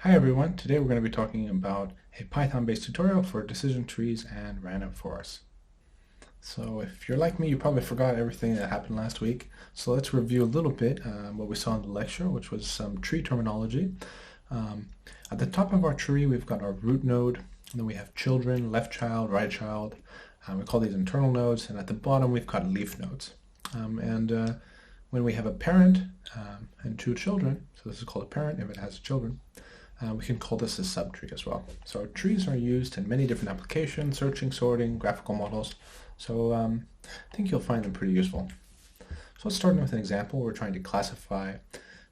Hi everyone, today we're going to be talking about a Python-based tutorial for decision trees and random forests. So if you're like me, you probably forgot everything that happened last week. So let's review a little bit what we saw in the lecture, which was some tree terminology. At the top of our tree, we've got our root node, and then we have children, left child, right child. We call these internal nodes, and at the bottom we've got leaf nodes. When we have a parent and two children, so this is called a parent if it has children, we can call this a subtree as well. So trees are used in many different applications, searching, sorting, graphical models. So I think you'll find them pretty useful. So let's start with an example. We're trying to classify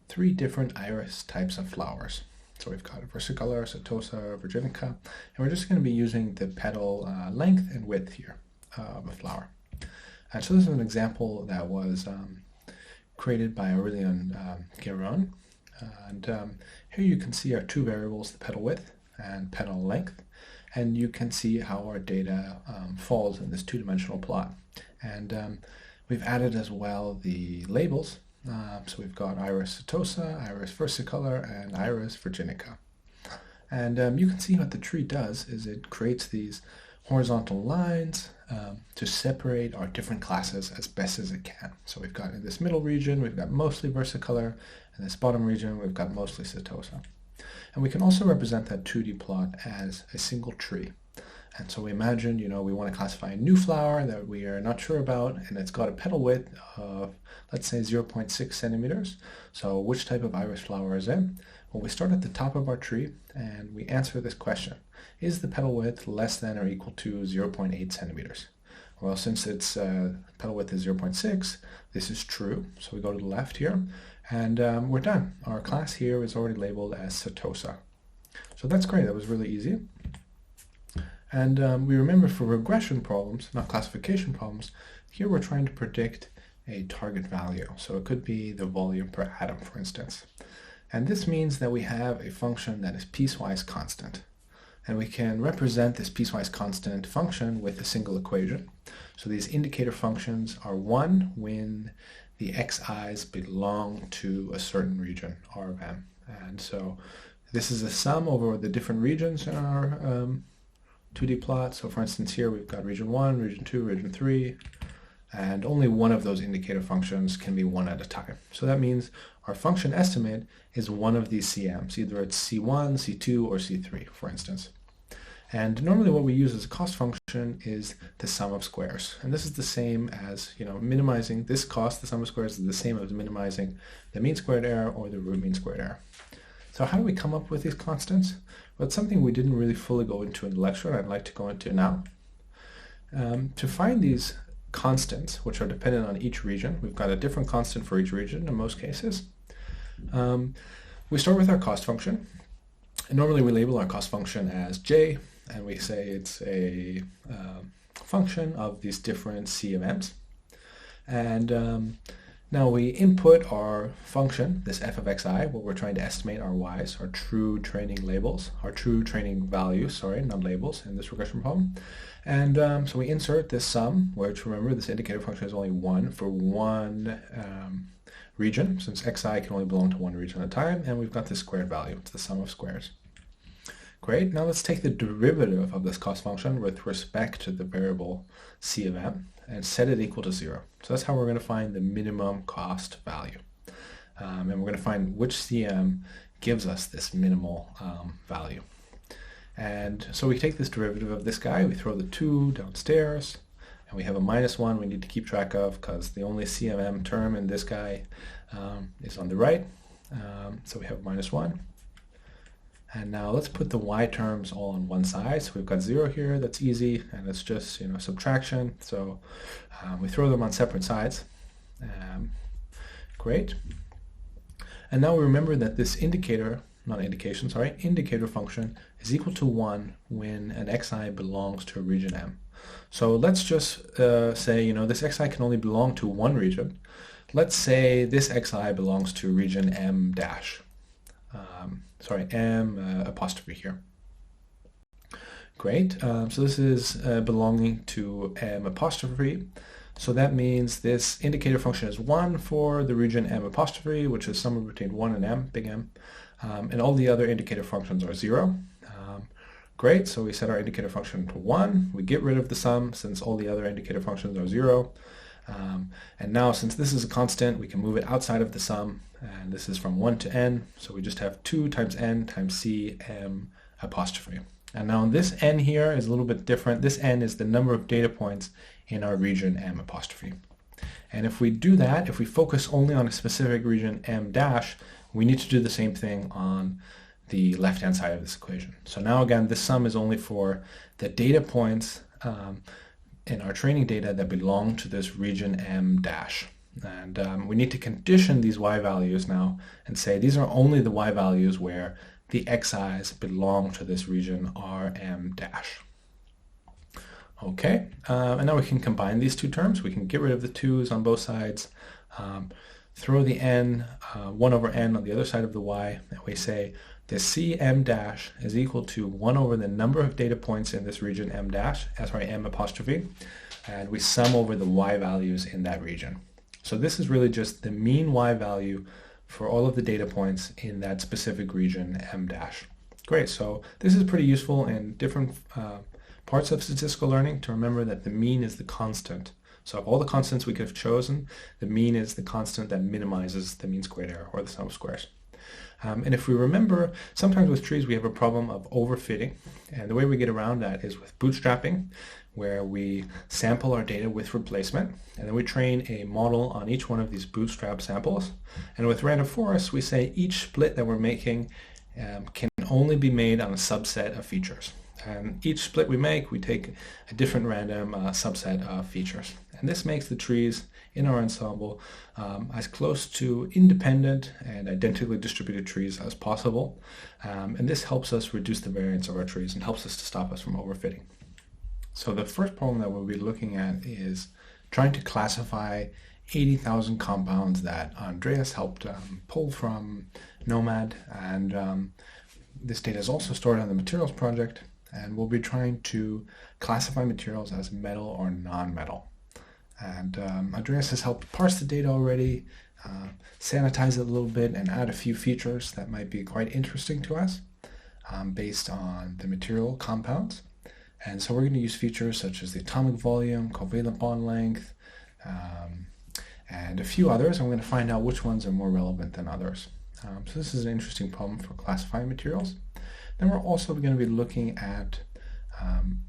3 different iris types of flowers. So we've got versicolor, setosa, virginica, and we're just going to be using the petal length and width here of a flower. And so this is an example that was created by Aurelian Guéron. And here you can see our 2 variables, the petal width and petal length, and you can see how our data falls in this 2-dimensional plot. And we've added as well the labels. So we've got iris setosa, iris versicolor, and iris virginica. And you can see what the tree does is it creates these horizontal lines to separate our different classes as best as it can. So we've got in this middle region, we've got mostly versicolor, and this bottom region, we've got mostly setosa. And we can also represent that 2D plot as a single tree. And so we imagine, we want to classify a new flower that we are not sure about, and it's got a petal width of, let's say, 0.6 centimeters. So which type of iris flower is it? Well, we start at the top of our tree, and we answer this question. Is the petal width less than or equal to 0.8 centimeters? Well, since its petal width is 0.6, this is true. So we go to the left here, and we're done. Our class here is already labeled as setosa. So that's great. That was really easy. And we remember for regression problems, not classification problems, here we're trying to predict a target value. So it could be the volume per atom, for instance. And this means that we have a function that is piecewise constant. And we can represent this piecewise constant function with a single equation. So these indicator functions are 1 when the xi's belong to a certain region, R of m. And so this is a sum over the different regions in our 2D plot. So for instance, here we've got region 1, region 2, region 3, and only one of those indicator functions can be 1 at a time. So that means our function estimate is one of these CMs, either it's C1, C2, or C3, for instance. And normally what we use as a cost function is the sum of squares. And this is the same as, minimizing this cost, the sum of squares is the same as minimizing the mean squared error or the root mean squared error. So how do we come up with these constants? Well, it's something we didn't really fully go into in the lecture, and I'd like to go into now. To find these constants, which are dependent on each region, we've got a different constant for each region in most cases. We start with our cost function. And normally we label our cost function as j, and we say it's a function of these different C of m's. And now we input our function, this f of xi, where we're trying to estimate our y's, our true training labels, our true training values, sorry, not labels in this regression problem. And so we insert this sum, which remember this indicator function is only 1 for one region, since xi can only belong to one region at a time, and we've got this squared value, it's the sum of squares. Great, now let's take the derivative of this cost function with respect to the variable c of m and set it equal to 0. So that's how we're going to find the minimum cost value. And we're going to find which CM gives us this minimal value. And so we take this derivative of this guy, we throw the 2 downstairs, and we have a -1 we need to keep track of because the only CMM term in this guy is on the right. So we have -1. And now let's put the y terms all on one side. So we've got 0 here, that's easy, and it's just subtraction. So we throw them on separate sides. Great. And now we remember that this indicator function is equal to 1 when an xi belongs to a region m. So let's just say, this xi can only belong to one region. Let's say this xi belongs to region m dash. M apostrophe here. Great. So this is belonging to m apostrophe. So that means this indicator function is 1 for the region m apostrophe, which is somewhere between 1 and m, big M. and all the other indicator functions are 0. Great, so we set our indicator function to 1. We get rid of the sum since all the other indicator functions are 0. And now since this is a constant, we can move it outside of the sum, and this is from 1 to n, so we just have 2 times n times c m apostrophe. And now this n here is a little bit different. This n is the number of data points in our region m apostrophe. And if we do that, if we focus only on a specific region m dash, we need to do the same thing on the left-hand side of this equation. So now again, this sum is only for the data points in our training data that belong to this region m dash. And we need to condition these y values now and say these are only the y values where the xi's belong to this region rm dash. Okay, and now we can combine these two terms. We can get rid of the 2's on both sides, throw the n, 1 over n on the other side of the y, and we say the cm dash is equal to 1 over the number of data points in this region m dash, m apostrophe, and we sum over the y values in that region. So this is really just the mean y value for all of the data points in that specific region m dash. Great, so this is pretty useful in different parts of statistical learning to remember that the mean is the constant. So of all the constants we could have chosen, the mean is the constant that minimizes the mean squared error, or the sum of squares. And if we remember, sometimes with trees we have a problem of overfitting, and the way we get around that is with bootstrapping, where we sample our data with replacement, and then we train a model on each one of these bootstrap samples. And with random forests, we say each split that we're making can only be made on a subset of features. And each split we make, we take a different random subset of features. And this makes the trees in our ensemble as close to independent and identically distributed trees as possible. And this helps us reduce the variance of our trees and helps us to stop us from overfitting. So the first problem that we'll be looking at is trying to classify 80,000 compounds that Andreas helped pull from Nomad. And this data is also stored on the materials project. And we'll be trying to classify materials as metal or non-metal. And Andreas has helped parse the data already, sanitize it a little bit, and add a few features that might be quite interesting to us based on the material compounds. And so we're going to use features such as the atomic volume, covalent bond length, and a few others. I'm going to find out which ones are more relevant than others. So this is an interesting problem for classifying materials. Then we're also going to be looking at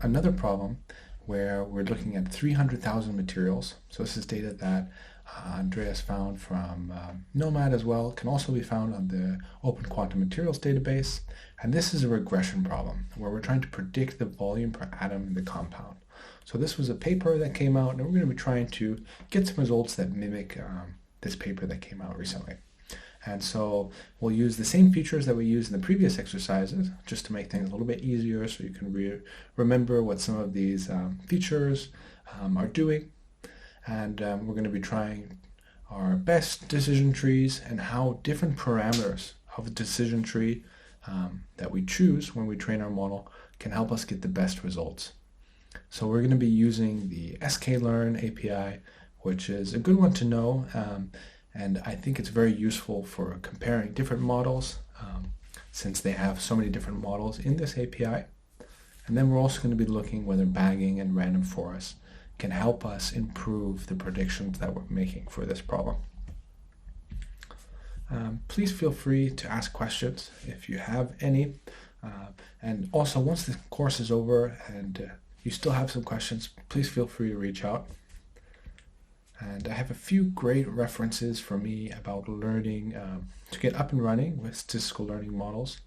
another problem where we're looking at 300,000 materials. So this is data that Andreas found from Nomad as well. It can also be found on the Open Quantum Materials database. And this is a regression problem where we're trying to predict the volume per atom in the compound. So this was a paper that came out, and we're going to be trying to get some results that mimic this paper that came out recently. And so we'll use the same features that we used in the previous exercises just to make things a little bit easier so you can remember what some of these features are doing. And we're going to be trying our best decision trees and how different parameters of a decision tree that we choose when we train our model can help us get the best results. So we're going to be using the sklearn API, which is a good one to know. And I think it's very useful for comparing different models since they have so many different models in this API. And then we're also going to be looking whether bagging and random forests can help us improve the predictions that we're making for this problem. Please feel free to ask questions if you have any. And also, once the course is over and you still have some questions, please feel free to reach out. And I have a few great references for me about learning to get up and running with statistical learning models.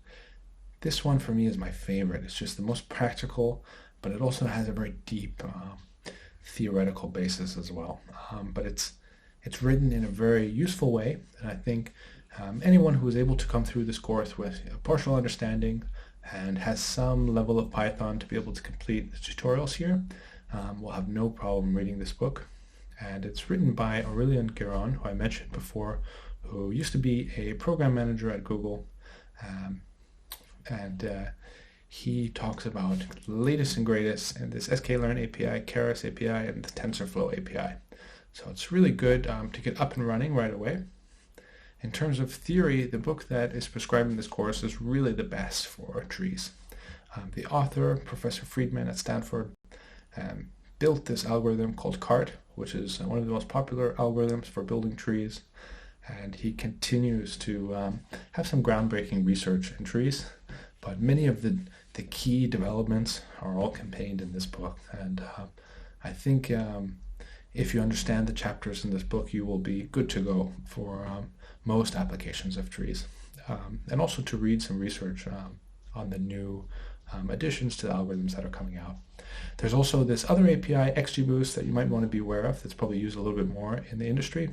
This one for me is my favorite. It's just the most practical, but it also has a very deep theoretical basis as well. But it's written in a very useful way, and I think anyone who is able to come through this course with a partial understanding and has some level of Python to be able to complete the tutorials here will have no problem reading this book. And it's written by Aurélien Guérin, who I mentioned before, who used to be a program manager at Google. He talks about the latest and greatest in this sklearn API, Keras API, and the TensorFlow API. So it's really good to get up and running right away. In terms of theory, the book that is prescribing this course is really the best for trees. The author, Professor Friedman at Stanford, built this algorithm called CART, which is one of the most popular algorithms for building trees. And he continues to have some groundbreaking research in trees, but many of the key developments are all contained in this book. And I think if you understand the chapters in this book, you will be good to go for most applications of trees. And also to read some research on the new additions to the algorithms that are coming out. There's also this other API, XGBoost, that you might want to be aware of that's probably used a little bit more in the industry.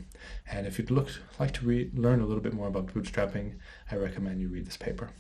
And if you'd like to learn a little bit more about bootstrapping, I recommend you read this paper.